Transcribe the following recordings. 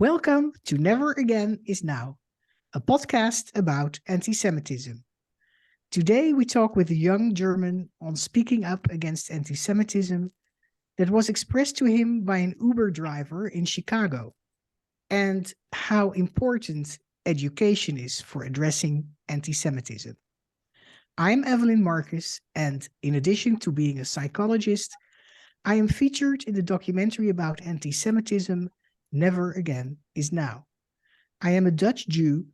Welcome to Never Again is Now, a podcast about anti-Semitism. Today we talk with a young German on speaking up against anti-Semitism that was expressed to him by an Uber driver in Chicago, and how important education is for addressing anti-Semitism. I'm Evelyn Marcus, and in addition to being a psychologist, I am featured in the documentary about anti-Semitism, Never Again is Now. I am a Dutch Jew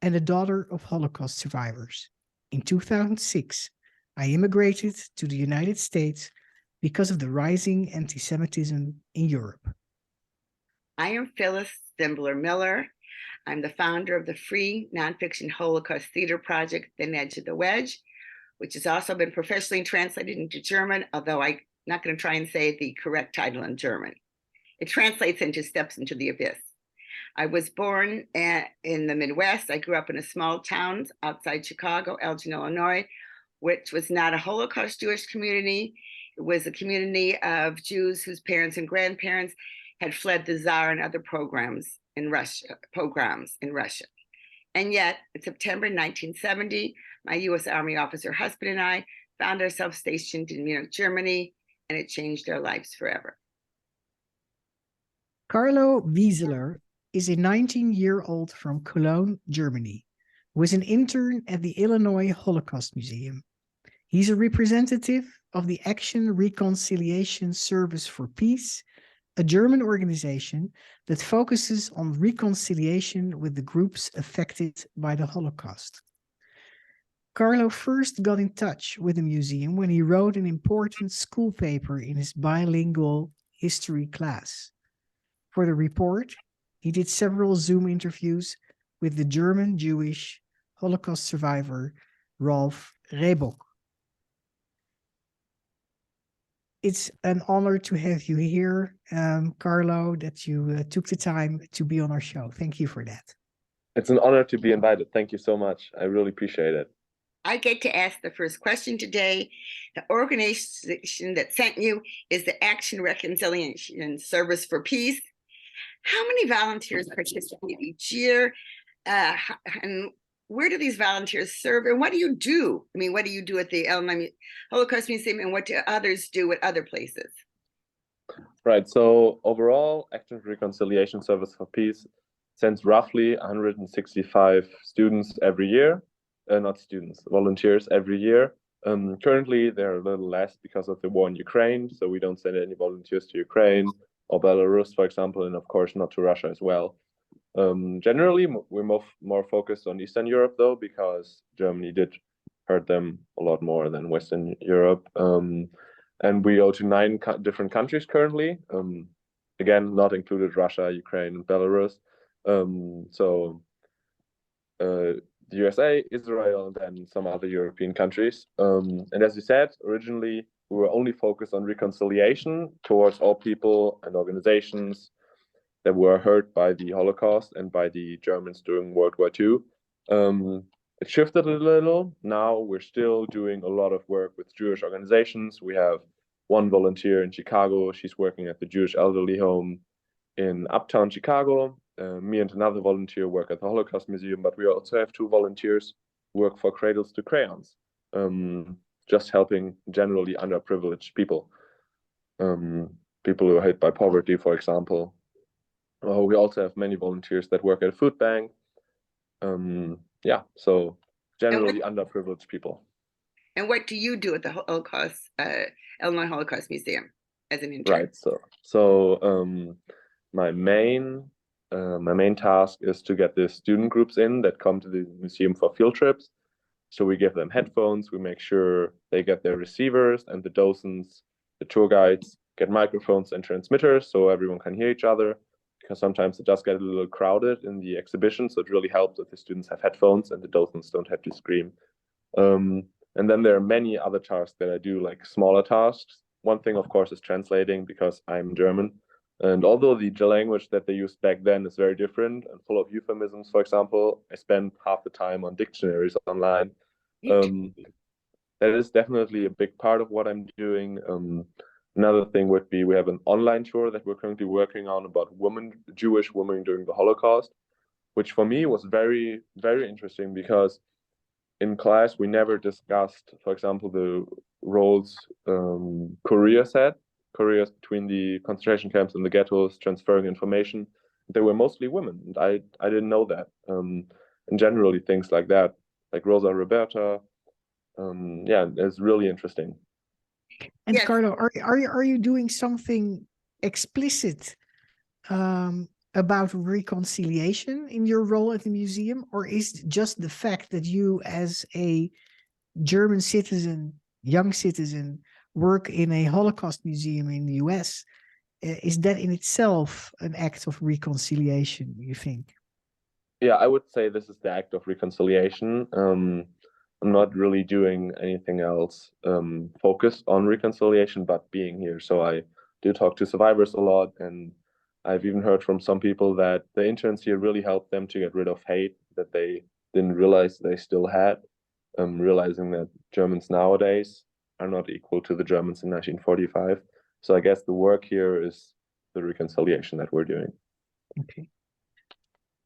and a daughter of Holocaust survivors. In 2006, I immigrated to the United States because of the rising anti-Semitism in Europe. I am Phyllis Zimbler Miller. I'm the founder of the free nonfiction Holocaust theater project, The Edge of the Wedge, which has also been professionally translated into German, although I'm not going to try and say the correct title in German. It translates into Steps into the Abyss. I was born in the Midwest. I grew up in a small town outside Chicago, Elgin, Illinois, which was not a Holocaust Jewish community. It was a community of Jews whose parents and grandparents had fled the Tsar and other pogroms in Russia. And yet, in September 1970, my U.S. Army officer husband and I found ourselves stationed in Munich, Germany, and it changed our lives forever. Karlo Wieseler is a 19-year-old from Cologne, Germany, who is an intern at the Illinois Holocaust Museum. He's a representative of the Action Reconciliation Service for Peace, a German organization that focuses on reconciliation with the groups affected by the Holocaust. Karlo first got in touch with the museum when he wrote an important school paper in his bilingual history class. For the report, he did several Zoom interviews with the German Jewish Holocaust survivor Rolf Rehbock. It's an honor to have you here, Karlo, that you took the time to be on our show. Thank you for that. It's an honor to be invited. Thank you so much. I really appreciate it. I get to ask the first question today. The organization that sent you is the Action Reconciliation Service for Peace. How many volunteers participate each year? And where do these volunteers serve? And what do you do? I mean, what do you do at the Illinois Holocaust Museum, and what do others do at other places? Right. So overall, Action Reconciliation Service for Peace sends roughly 165 students every year. Not students, volunteers every year. Currently, they're a little less because of the war in Ukraine. So we don't send any volunteers to Ukraine or Belarus, for example, and of course not to Russia as well. Generally, we're more focused on Eastern Europe, though, because Germany did hurt them a lot more than Western Europe. And we go to 9 different countries currently. Again, not included Russia, Ukraine, and Belarus. The USA, Israel, and then some other European countries. And as you said, originally, we were only focused on reconciliation towards all people and organizations that were hurt by the Holocaust and by the Germans during World War II. It shifted a little. Now we're still doing a lot of work with Jewish organizations. We have one volunteer in Chicago. She's working at the Jewish Elderly Home in Uptown Chicago. Me and another volunteer work at the Holocaust Museum, but we also have 2 volunteers who work for Cradles to Crayons, just helping generally underprivileged people, people who are hit by poverty, for example. We also have many volunteers that work at a food bank. So generally underprivileged people. And what do you do at the Illinois Holocaust Museum as an intern? Right. So my main task is to get the student groups in that come to the museum for field trips. So we give them headphones, we make sure they get their receivers, and the docents, the tour guides, get microphones and transmitters so everyone can hear each other, because sometimes it does get a little crowded in the exhibition. So it really helps if the students have headphones and the docents don't have to scream. And then there are many other tasks that I do, like smaller tasks. One thing, of course, is translating, because I'm German. And although the language that they used back then is very different and full of euphemisms, for example, I spend half the time on dictionaries online. That is definitely a big part of what I'm doing. Another thing would be we have an online tour that we're currently working on about Jewish women during the Holocaust, which for me was very, very interesting because in class we never discussed, for example, the roles couriers had, couriers between the concentration camps and the ghettos, transferring information. They were mostly women, and I didn't know that. And generally things like that, like Rosa Roberta. Yeah, it's really interesting. And Yes. Karlo, are you doing something explicit about reconciliation in your role at the museum, or is it just the fact that you, as a German citizen, young citizen, work in a Holocaust museum in the US? Is that in itself an act of reconciliation, you think? Yeah, I would say this is the act of reconciliation. I'm not really doing anything else focused on reconciliation, but being here. So I do talk to survivors a lot, and I've even heard from some people that the interns here really helped them to get rid of hate that they didn't realize they still had, realizing that Germans nowadays are not equal to the Germans in 1945. So I guess the work here is the reconciliation that we're doing. Okay.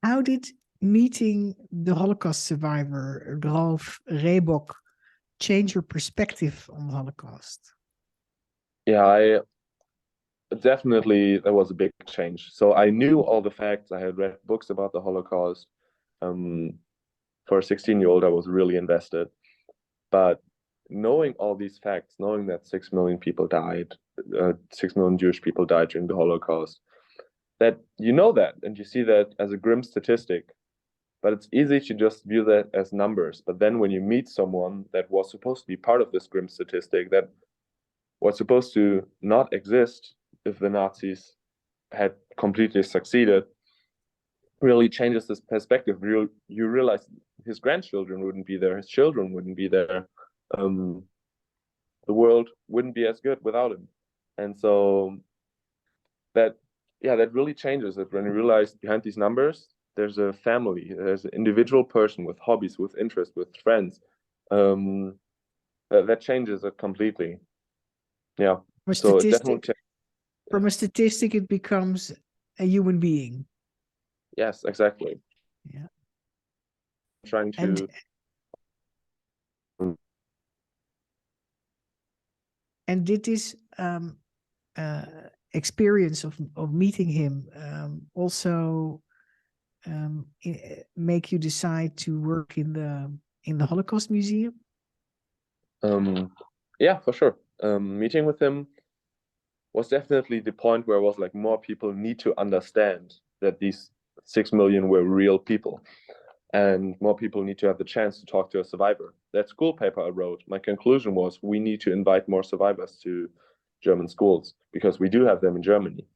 How did meeting the Holocaust survivor, Ralph Reebok, change your perspective on the Holocaust? Yeah, definitely there was a big change. So I knew all the facts. I had read books about the Holocaust. For a 16-year-old, I was really invested. But knowing all these facts, knowing that 6 million people died, 6 million Jewish people died during the Holocaust, that you know that and you see that as a grim statistic, but it's easy to just view that as numbers. But then when you meet someone that was supposed to be part of this grim statistic, that was supposed to not exist if the Nazis had completely succeeded, really changes this perspective. You realize his grandchildren wouldn't be there, his children wouldn't be there. The world wouldn't be as good without him. And so that, yeah, that really changes it when you realize behind these numbers, there's a family, there's an individual person with hobbies, with interests, with friends. That changes it completely. Yeah. So it definitely. From a statistic, it becomes a human being. Yes, exactly. Yeah. Trying to. And did this experience of meeting him also make you decide to work in the Holocaust Museum? Yeah, for sure. Meeting with him was definitely the point where it was like more people need to understand that these 6 million were real people, and more people need to have the chance to talk to a survivor. That school paper I wrote, my conclusion was we need to invite more survivors to German schools because we do have them in Germany.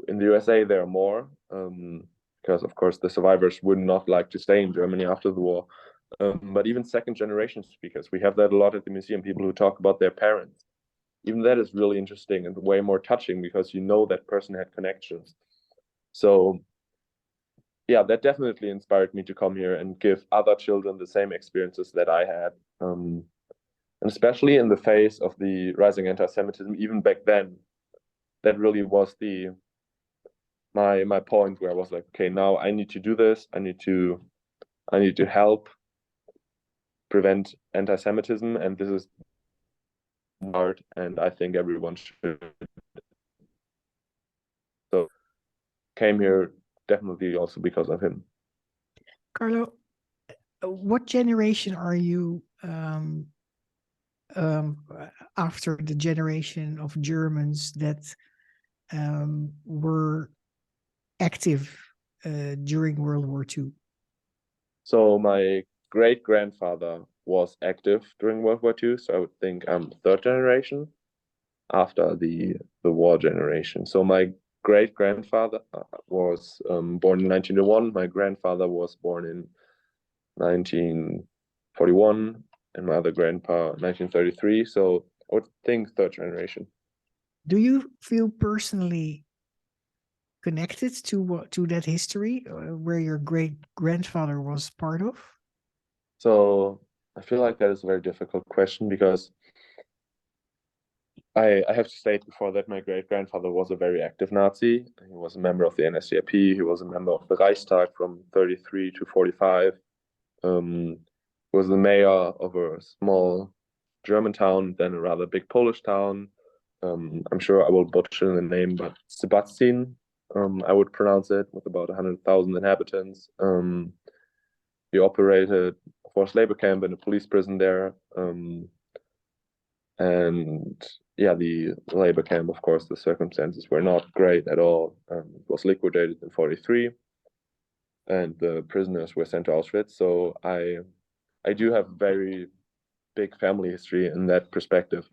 In the USA, there are more because, of course, the survivors would not like to stay in Germany after the war. But even second generation speakers, we have that a lot at the museum, people who talk about their parents. Even that is really interesting and way more touching because you know that person had connections. So yeah, that definitely inspired me to come here and give other children the same experiences that I had. And especially in the face of the rising anti-Semitism, even back then, that really was my point where I was like, okay, now I need to do this. I need to help prevent anti-Semitism, and this is hard, and I think everyone should. So came here definitely also because of him. Karlo, what generation are you after the generation of Germans that were active during World War II? So my great grandfather was active during World War II, so I would think I'm third generation after the war generation. So my great grandfather was born in 1901. My grandfather was born in 1941, and my other grandpa 1933. So I would think third generation. Do you feel personally connected to that history where your great grandfather was part of? So I feel like that is a very difficult question because I have to state before that my great-grandfather was a very active Nazi. He was a member of the NSDAP. He was a member of the Reichstag from 33 to 45. He was the mayor of a small German town, then a rather big Polish town. I'm sure I will butcher the name, but Sebastian, I would pronounce it, with about 100,000 inhabitants. He operated a forced labor camp and a police prison there. And yeah, the labor camp, of course, the circumstances were not great at all. It was liquidated in 43, and the prisoners were sent to Auschwitz. So I do have very big family history in that perspective.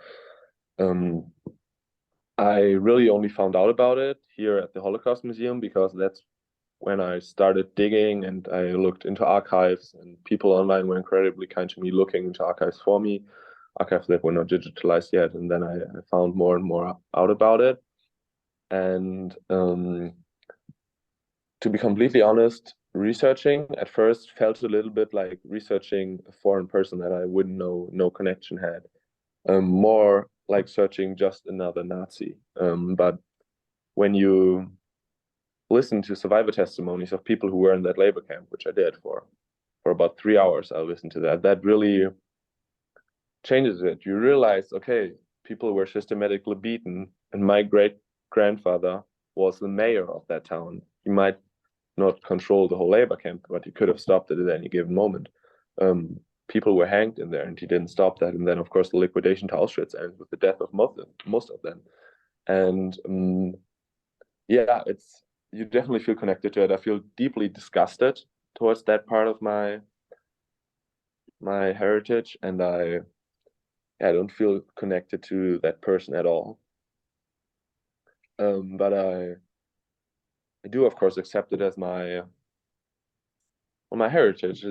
I really only found out about it here at the Holocaust Museum because that's when I started digging and I looked into archives, and people online were incredibly kind to me looking into archives for me, archives that were not digitalized yet. And then I found more and more out about it. And to be completely honest, researching at first felt a little bit like researching a foreign person that I wouldn't know, no connection had. More like searching just another Nazi. But when you listen to survivor testimonies of people who were in that labor camp, which I did for about 3 hours, I listened to that. That really changes it. You realize, okay, people were systematically beaten, and my great-grandfather was the mayor of that town. He might not control the whole labor camp, but he could have stopped it at any given moment. People were hanged in there, and he didn't stop that. And then, of course, the liquidation to Auschwitz ends with the death of most of them. And yeah, you definitely feel connected to it. I feel deeply disgusted towards that part of my heritage, and I don't feel connected to that person at all. But I do, of course, accept it as my heritage.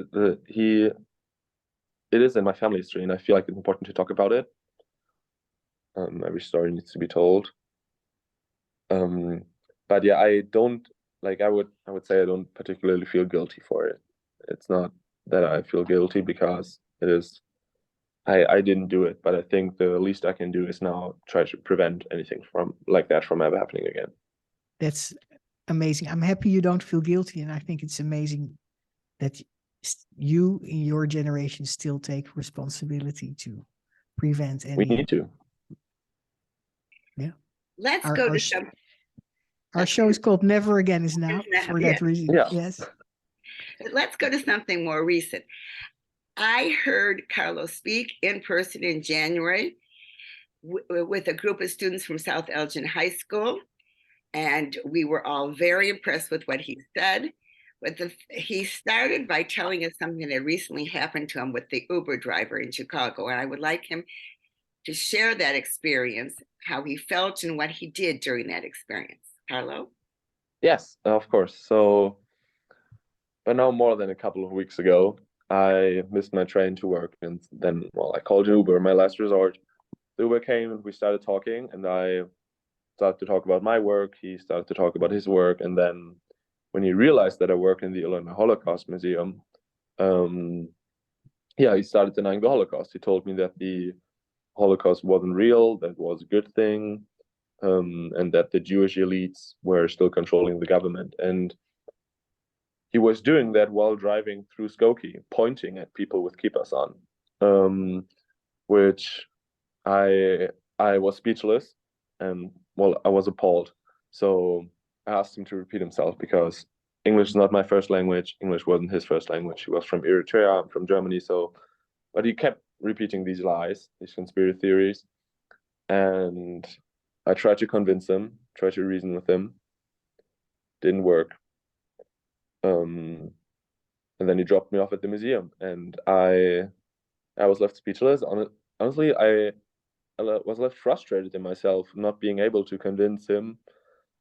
It is in my family history, and I feel like it's important to talk about it. Every story needs to be told. But yeah, I don't like. I would say I don't particularly feel guilty for it. It's not that I feel guilty because it is. I didn't do it, but I think the least I can do is now try to prevent anything from like that from ever happening again. That's amazing. I'm happy you don't feel guilty, and I think it's amazing that you in your generation still take responsibility to prevent any. We need to. Yeah. Let's go to some. Our show is called Never Again Is Now for that reason. Yeah. Yes. Let's go to something more recent. I heard Karlo speak in person in January with a group of students from South Elgin High School, and we were all very impressed with what he said. But he started by telling us something that recently happened to him with the Uber driver in Chicago, and I would like him to share that experience, how he felt and what he did during that experience. Karlo? Yes, of course. So, but now more than a couple of weeks ago, I missed my train to work, and then, well, I called Uber, my last resort. The Uber came, and we started talking, and I started to talk about my work. He started to talk about his work, and then when he realized that I work in the Illinois Holocaust Museum, he started denying the Holocaust. He told me that the Holocaust wasn't real, that was a good thing, and that the Jewish elites were still controlling the government. And he was doing that while driving through Skokie, pointing at people with kippas on, which I was speechless, and well, I was appalled. So I asked him to repeat himself because English is not my first language. English wasn't his first language. He was from Eritrea, I'm from Germany. So, but he kept repeating these lies, these conspiracy theories, and I tried to convince him, tried to reason with him. Didn't work. And then he dropped me off at the museum, and I was left speechless. Honestly, I was left frustrated in myself not being able to convince him,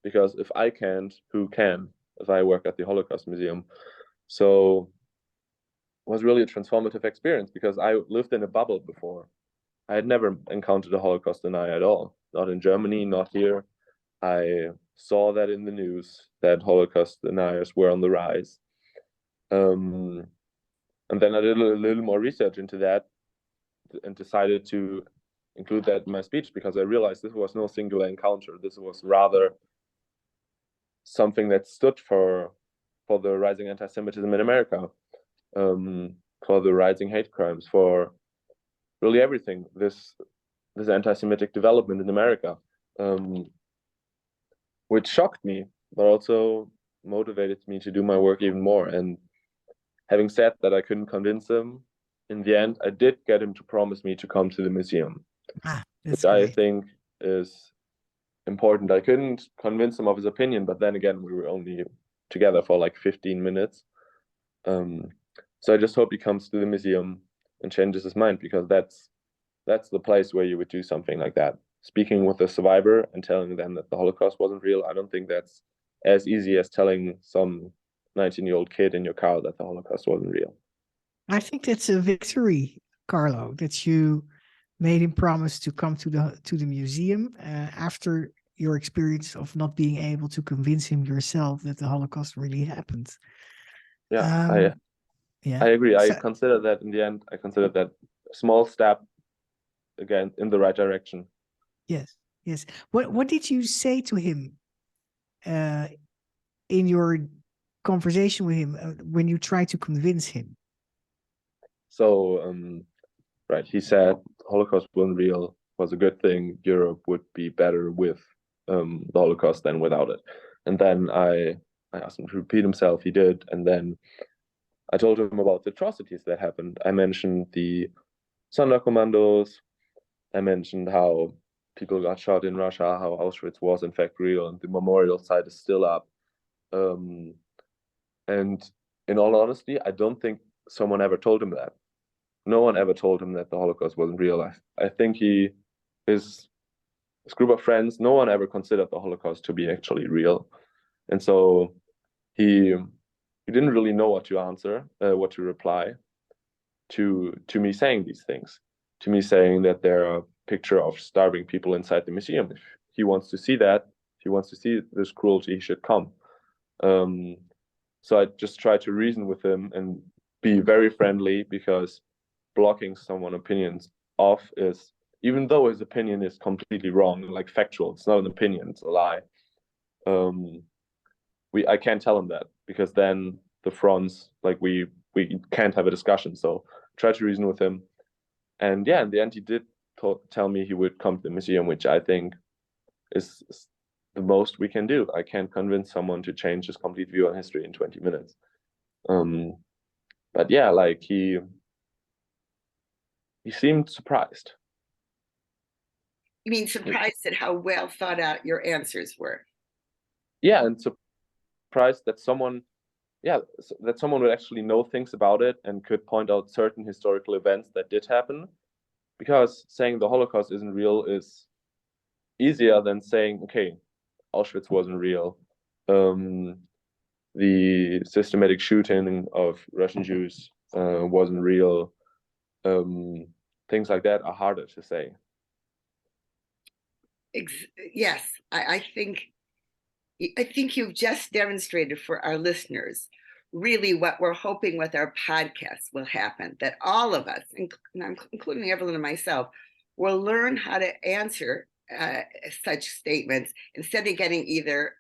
because if I can't, who can? If I work at the Holocaust Museum. So it was really a transformative experience because I lived in a bubble before. I had never encountered a Holocaust denier at all, not in Germany, not here. I saw that in the news that Holocaust deniers were on the rise. And then I did a little more research into that and decided to include that in my speech because I realized this was no singular encounter. This was rather something that stood for the rising anti-Semitism in America, for the rising hate crimes, for really everything. This anti-Semitic development in America, which shocked me, but also motivated me to do my work even more. And having said that, I couldn't convince him. In the end, I did get him to promise me to come to the museum, That's which I great. think is important. I couldn't convince him of his opinion, but then again, we were only together for like 15 minutes. So I just hope he comes to the museum and changes his mind, because that's the place where you would do something like that. Speaking with the survivor and telling them that the Holocaust wasn't real, I don't think that's as easy as telling some 19-year-old kid in your car that the Holocaust wasn't real. I think that's a victory, Karlo, that you made him promise to come to the museum after your experience of not being able to convince him yourself that the Holocaust really happened. Yeah, I agree. I consider that in the end, I consider that a small step again in the right direction. Yes. What did you say to him in your conversation with him when you tried to convince him? So, right, he said Holocaust wasn't real, was a good thing. Europe would be better with the Holocaust than without it. And then I asked him to repeat himself. He did, and then I told him about the atrocities that happened. I mentioned the Sonderkommandos. I mentioned how people got shot in Russia, how Auschwitz was in fact real, and the memorial site is still up. And in all honesty, I don't think someone ever told him that. No one ever told him that the Holocaust wasn't real. I think his group of friends, no one ever considered the Holocaust to be actually real. And so he didn't really know what to answer, what to reply to me saying these things, to me saying that there are a picture of starving people inside the museum. If he wants to see that, if he wants to see this cruelty, he should come. So I just try to reason with him and be very friendly, because blocking someone's opinions off is, even though his opinion is completely wrong, like factual, it's not an opinion, it's a lie. I can't tell him that, because then the fronts, like we can't have a discussion. So try to reason with him. And yeah, in the end, he did tell me he would come to the museum, which I think is the most we can do. I can't convince someone to change his complete view on history in 20 minutes. But yeah, like he seemed surprised. You mean surprised at how well thought out your answers were? Yeah, and surprised that someone would actually know things about it and could point out certain historical events that did happen. Because saying the Holocaust isn't real is easier than saying, okay, Auschwitz wasn't real. The systematic shooting of Russian Jews wasn't real. Things like that are harder to say. Yes, I think you've just demonstrated for our listeners really what we're hoping with our podcast will happen, that all of us, including Evelyn and myself, will learn how to answer such statements instead of getting either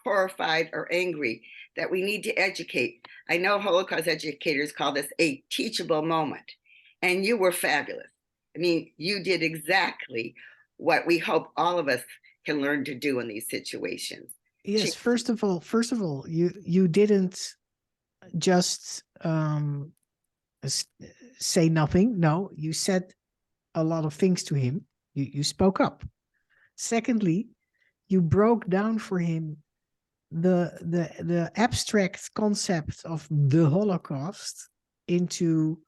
horrified or angry, that we need to educate. I know Holocaust educators call this a teachable moment, and you were fabulous. I mean, you did exactly what we hope all of us can learn to do in these situations. Yes, first of all, you didn't just say nothing. No, you said a lot of things to him. You spoke up. Secondly, you broke down for him the abstract concept of the Holocaust into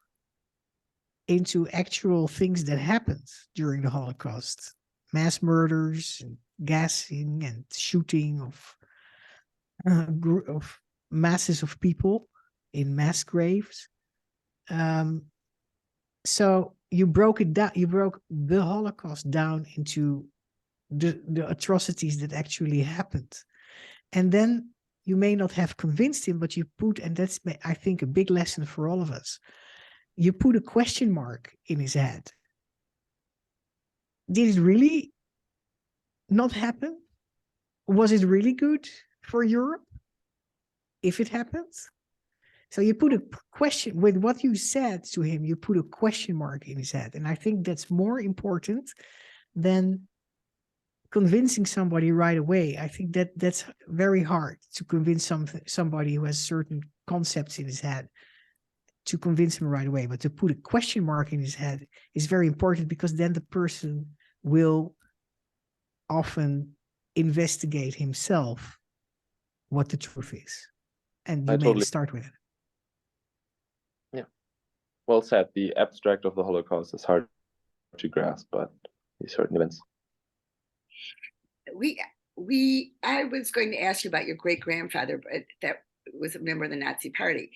actual things that happened during the Holocaust. Mass murders, and gassing, and shooting of masses of people in mass graves. So you broke it down. You broke the Holocaust down into the atrocities that actually happened, and then you may not have convinced him, but you put, and that's, I think, a big lesson for all of us. You put a question mark in his head. did it really not happen? Was it really good for Europe if it happens? So you put a question with what you said to him, you put a question mark in his head. And I think that's more important than convincing somebody right away. I think that that's very hard to convince somebody who has certain concepts in his head, to convince him right away. But to put a question mark in his head is very important, because then the person will often investigate himself what the truth is. And you maybe start with it. Yeah. Well said. The abstract of the Holocaust is hard to grasp, but these certain events. I was going to ask you about your great-grandfather, but that was a member of the Nazi Party.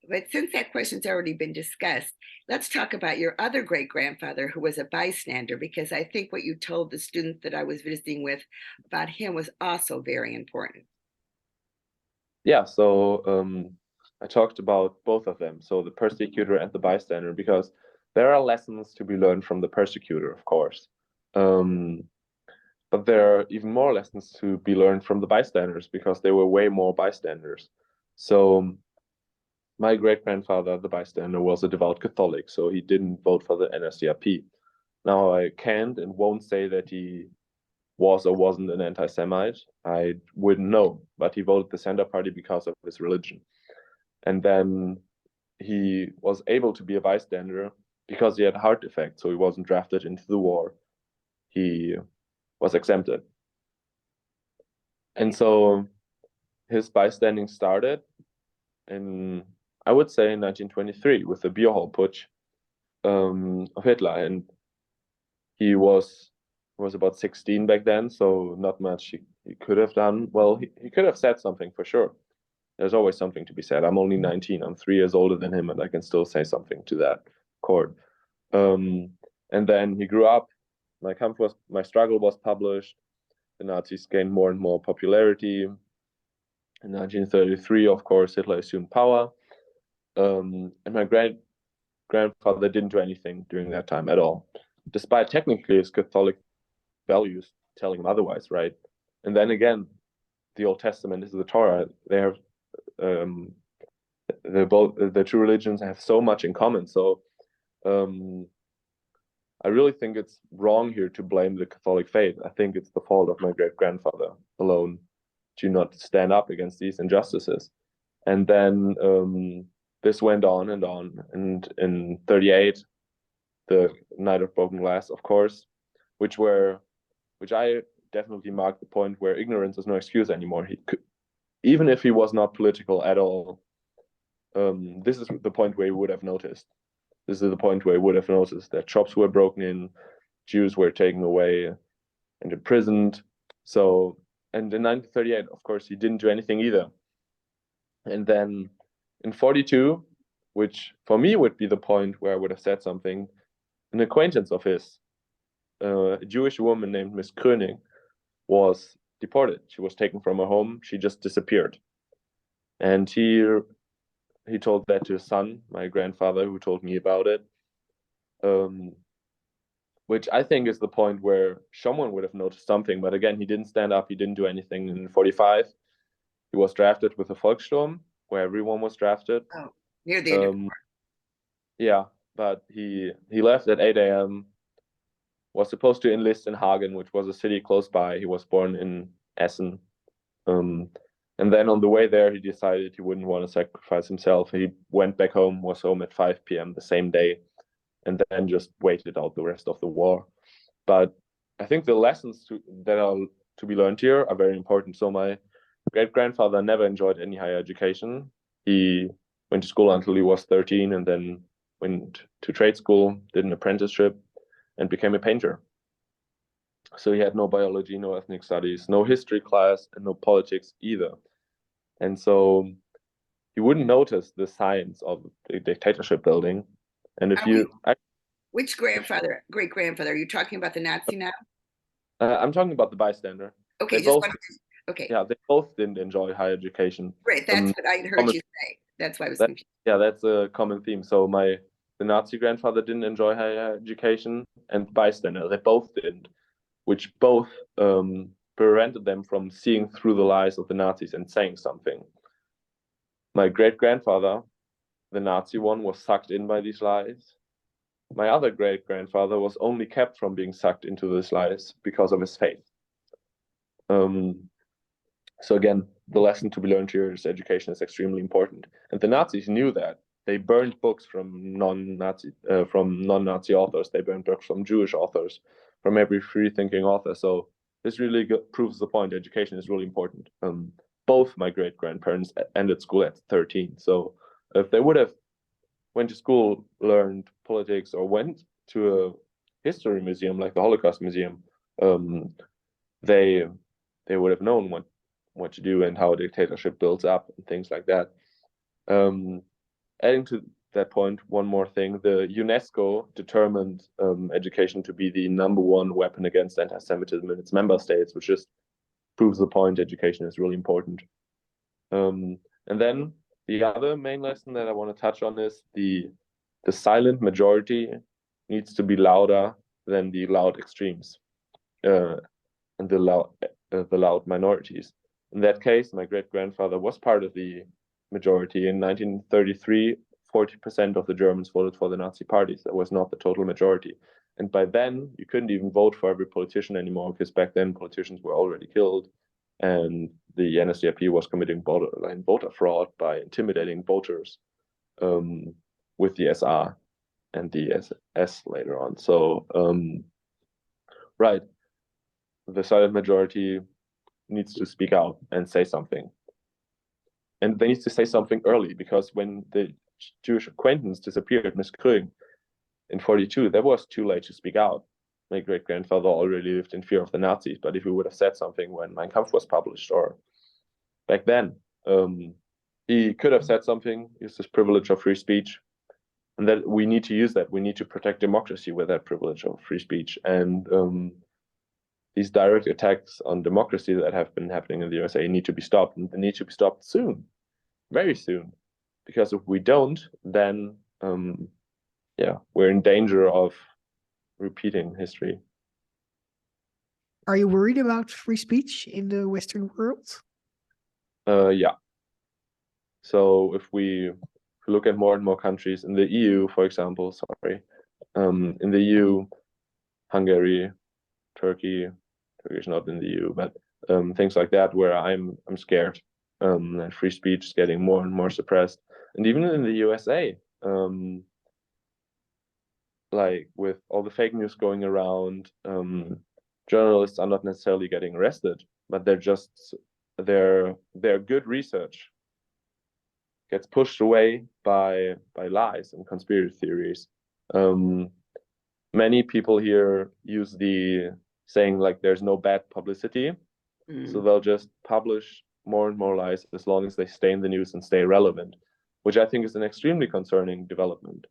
But since that question's already been discussed, let's talk about your other great-grandfather who was a bystander, because I think what you told the students that I was visiting with about him was also very important. Yeah, so I talked about both of them, so the persecutor and the bystander, because there are lessons to be learned from the persecutor, of course. But there are even more lessons to be learned from the bystanders, because there were way more bystanders. So my great-grandfather, the bystander, was a devout Catholic, so he didn't vote for the NSDAP. Now, I can't and won't say that he was or wasn't an anti-Semite. I wouldn't know, but he voted the Center Party because of his religion. And then he was able to be a bystander because he had a heart defect, so he wasn't drafted into the war. He was exempted. And so his bystanding started in, I would say, in 1923 with the beer hall putsch of Hitler. And he was about 16 back then, so not much he could have done. Well, he could have said something for sure. There's always something to be said. I'm only 19. I'm 3 years older than him, and I can still say something to that court. And then he grew up. My struggle was published. The Nazis gained more and more popularity. In 1933, of course, Hitler assumed power. And my grandfather didn't do anything during that time at all, despite technically his Catholic values telling him otherwise, right? And then again, the Old Testament is the Torah. They have the two religions have so much in common. So I really think it's wrong here to blame the Catholic faith. I think it's the fault of my great-grandfather alone to not stand up against these injustices. And then this went on and on. And in 1938, the Night of Broken Glass, of course, which I definitely marked the point where ignorance is no excuse anymore. He could, even if he was not political at all, this is the point where he would have noticed. This is the point where he would have noticed that shops were broken in, Jews were taken away and imprisoned. So, and in 1938, of course, he didn't do anything either. And then in 1942, which for me would be the point where I would have said something, an acquaintance of his, a Jewish woman named Miss Kröning, was deported. She was taken from her home. She just disappeared. And he told that to his son, my grandfather, who told me about it, which I think is the point where someone would have noticed something. But again, he didn't stand up. He didn't do anything. In 1945, he was drafted with a Volkssturm, where everyone was drafted. Oh, near the end of the war. Yeah, but he left at 8 a.m., was supposed to enlist in Hagen, which was a city close by. He was born in Essen. And then on the way there, he decided he wouldn't want to sacrifice himself. He went back home, was home at 5 p.m. the same day, and then just waited out the rest of the war. But I think the lessons that are to be learned here are very important. So my great-grandfather never enjoyed any higher education. He went to school until he was 13 and then went to trade school, did an apprenticeship, and became a painter. So he had no biology, no ethnic studies, no history class, and no politics either. And so he wouldn't notice the signs of the dictatorship building. And if which great-grandfather? Are you talking about the Nazi now? I'm talking about the bystander. Okay, okay. Yeah, they both didn't enjoy higher education. Great, that's what I heard you say. That's why I was confused. Yeah, that's a common theme. So my the Nazi grandfather didn't enjoy higher education, and bystander, they both didn't, which both prevented them from seeing through the lies of the Nazis and saying something. My great-grandfather, the Nazi one, was sucked in by these lies. My other great-grandfather was only kept from being sucked into these lies because of his faith. So again, the lesson to be learned here is education is extremely important. And the Nazis knew that. They burned books from non-Nazi authors. They burned books from Jewish authors, from every free-thinking author. So this really proves the point. Education is really important. Both my great-grandparents ended school at 13. So if they would have went to school, learned politics, or went to a history museum like the Holocaust Museum, they would have known what to do and how a dictatorship builds up and things like that. Adding to that point, one more thing: the UNESCO determined education to be the #1 weapon against anti-Semitism in its member states, which just proves the point. Education is really important. And then the other main lesson that I want to touch on is the silent majority needs to be louder than the loud extremes and the loud minorities. In that case, my great-grandfather was part of the majority. In 1933, 40% of the Germans voted for the Nazi parties. That was not the total majority. And by then, you couldn't even vote for every politician anymore, because back then politicians were already killed. And the NSDAP was committing borderline voter fraud by intimidating voters with the SR and the SS later on. So, right, the silent majority needs to speak out and say something. And they need to say something early, because when the Jewish acquaintance disappeared, Miss Kröing, in 1942, that was too late to speak out. My great-grandfather already lived in fear of the Nazis, but if he would have said something when Mein Kampf was published, or back then, he could have said something, used his privilege of free speech, and that we need to use that. We need to protect democracy with that privilege of free speech. And these direct attacks on democracy that have been happening in the USA need to be stopped, and they need to be stopped soon, very soon. Because if we don't, then we're in danger of repeating history. Are you worried about free speech in the Western world? Yeah. So if we look at more and more countries in the EU, for example, in the EU, Hungary, Turkey is not in the EU, but things like that, where I'm scared that free speech is getting more and more suppressed. And even in the USA, like with all the fake news going around, journalists are not necessarily getting arrested, but their good research gets pushed away by lies and conspiracy theories. Many people here use the saying, like, there's no bad publicity. So they'll just publish more and more lies as long as they stay in the news and stay relevant, which I think is an extremely concerning development.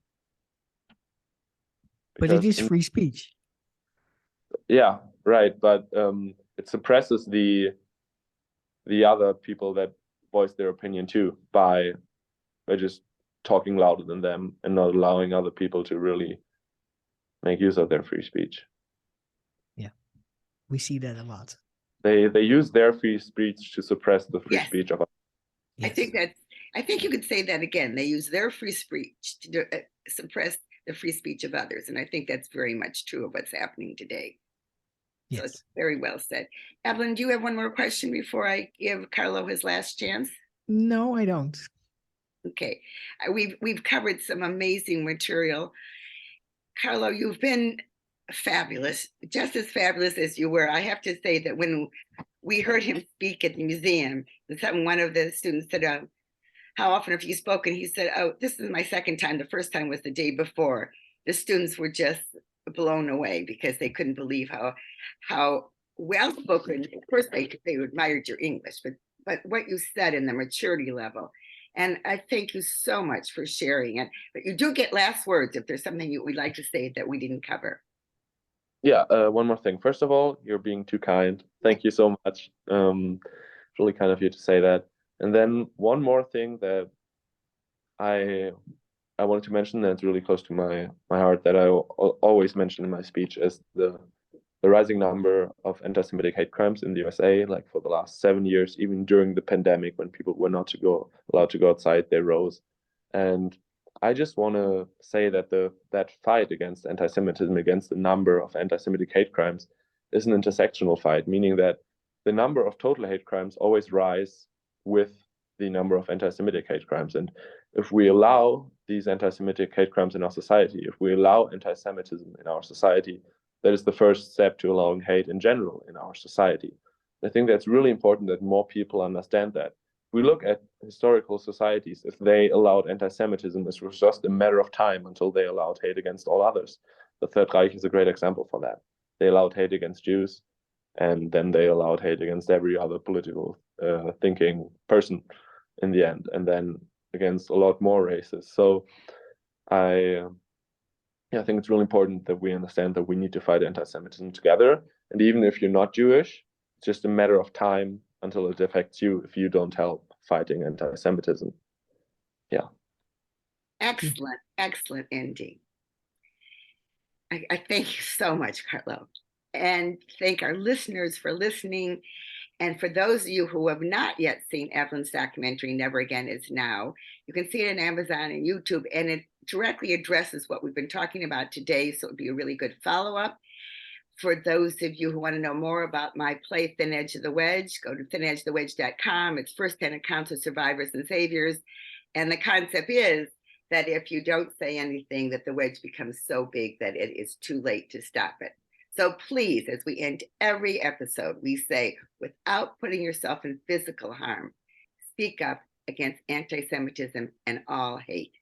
But it is free speech. Yeah, right. But it suppresses the other people that voice their opinion too, by just talking louder than them and not allowing other people to really make use of their free speech. Yeah, we see that a lot. They use their free speech to suppress the free Yes. speech of others. Yes. I think you could say that again. They use their free speech to suppress the free speech of others. And I think that's very much true of what's happening today. Yes. So it's very well said. Evelyn, do you have one more question before I give Karlo his last chance? No, I don't. Okay. We've covered some amazing material. Karlo, you've been fabulous, just as fabulous as you were. I have to say that when we heard him speak at the museum, one of the students said, how often have you spoken? He said, oh, this is my second time. The first time was the day before. The students were just blown away because they couldn't believe how well spoken. First, they admired your English, but what you said and the maturity level. And I thank you so much for sharing it. But you do get last words if there's something you would like to say that we didn't cover. Yeah, one more thing. First of all, you're being too kind. Thank you so much. Really kind of you to say that. And then one more thing that I I wanted to mention that's really close to my heart, that I always mention in my speech, is the rising number of anti-Semitic hate crimes in the USA. Like for the last 7 years, even during the pandemic, when people were not allowed to go outside, they rose. And I just want to say that that fight against anti-Semitism, against the number of anti-Semitic hate crimes, is an intersectional fight, meaning that the number of total hate crimes always rise with the number of anti-Semitic hate crimes. And if we allow these anti-Semitic hate crimes in our society, if we allow anti-Semitism in our society, that is the first step to allowing hate in general in our society. I think that's really important that more people understand that. If we look at historical societies, if they allowed anti-Semitism, it was just a matter of time until they allowed hate against all others. The Third Reich is a great example for that. They allowed hate against Jews, and then they allowed hate against every other political thinking person in the end, and then against a lot more races. So I think it's really important that we understand that we need to fight anti-Semitism together. And even if you're not Jewish, it's just a matter of time until it affects you if you don't help fighting anti-Semitism. Yeah. Excellent, excellent ending. I thank you so much, Karlo, and thank our listeners for listening. And for those of you who have not yet seen Evelyn's documentary, Never Again Is Now, you can see it on Amazon and YouTube, and it directly addresses what we've been talking about today, so it would be a really good follow-up. For those of you who want to know more about my play, Thin Edge of the Wedge, go to thinedgeofthewedge.com. It's first-hand accounts of survivors and saviors. And the concept is that if you don't say anything, that the wedge becomes so big that it is too late to stop it. So please, as we end every episode, we say, without putting yourself in physical harm, speak up against anti-Semitism and all hate.